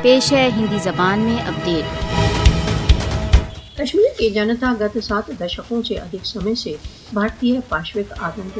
پیش ہے ہندی زبان میں اپڈیٹ۔ کشمیر کی جنتا گت 7 دشکوں سے ادھک سمے سے بھارتیہ پاشوک آتنک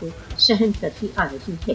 کو سہن کرتی آ رہی ہے۔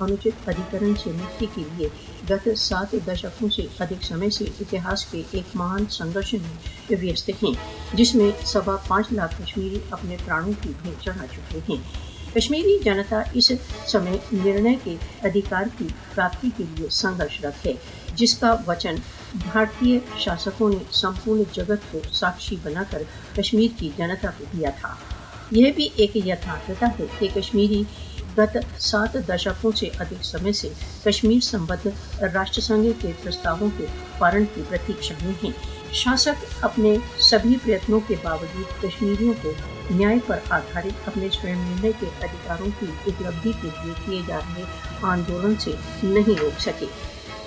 انوچت ادھیکرن سے مکتی کے لیے گت 7 دشکوں سے ادھک سمے سے اتہاس کے ایک مہان سنگھرش میں ویست ہیں، جس میں 5.25 لاکھ کشمیری اپنے پرانوں کی بھیٹ چڑھا چکے ہیں۔ کشمیری جنتا اس سمے نرنے کے ادھیکار کی پراپتی کے لیے سنگھرش رت ہے، جس کا وچن بھارتیہ شاسکوں نے سمپورن جگت کو ساکشی بنا کر کشمیر کی جنتا کو دیا تھا۔ یہ بھی ایک یتھارتھتا ہے کہ کشمیری گت 7 دشکوں سے ادھک سمے سے کشمیر سمبدھ راشٹر سنگھ کے پرستاووں کے پارن کی پرتیکشا میں ہیں۔ شاسک اپنے سبھی پریتنوں کے باوجود کشمیریوں کو نیائے پر آدھارت اپنے سوئم نرنے کے ادھیکاروں کی اپلبدھی کے لیے کیے جا رہے آندولن سے نہیں روک سکے۔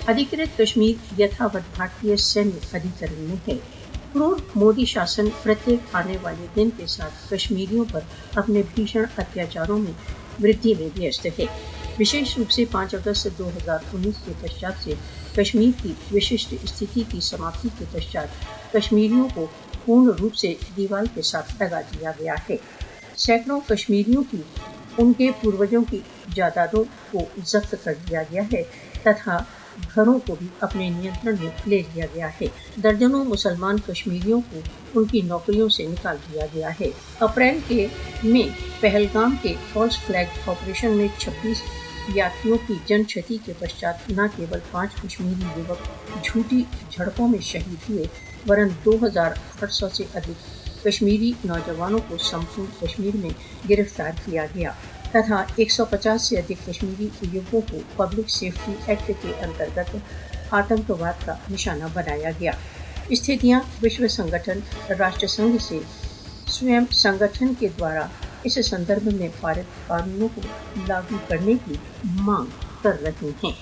ادھیکرت کشمیر یتھاوت بھارتیہ سینیہ ادھیکرن میں ہے۔ کرور مودی شاسن پرتیک آنے والے دن کے ساتھ کشمیریوں پر اپنے بھیشن اتیاچاروں میں وردھی میں ویست ہے۔ وشیش روپ سے 5 اگست 2019 کے پشچات سے کشمیر کی وششٹ استھتی کی سماپتی کے پشچات کشمیریوں کو پورن روپ سے دیوال کے ساتھ لگا دیا گیا ہے۔ سینکڑوں کشمیریوں کی ان کے پوروجوں کی جائیدادوں کو ضبط کر لیا گیا ہے تتھا گھروں کو بھی اپنے نینترن میں لے لیا گیا ہے۔ درجنوں مسلمان کشمیریوں کو ان کی نوکریوں سے نکال دیا گیا ہے۔ اپریل میں پہلگام کے فالس فلیگ آپریشن میں 26 یاتریوں کی جن چھتی کے پشچات نہ کیول 5 کشمیری یوک جھوٹی جھڑپوں میں شہید ہوئے ورن 2800 سے ادھک کشمیری نوجوانوں کو سمپورن کشمیر میں گرفتار کیا گیا تتھا 150 سے ادھک کشمیری یوکوں کو پبلک سیفٹی ایکٹ کے انترگت آتنکواد کا نشانہ بنایا گیا۔ استھتیاں وشو سنگھن راشٹر سنگھ سے سویم سنگھن کے دوارا اس سندربھ میں پارت قانونوں کو لاگو کرنے کی مانگ کر رہی ہیں۔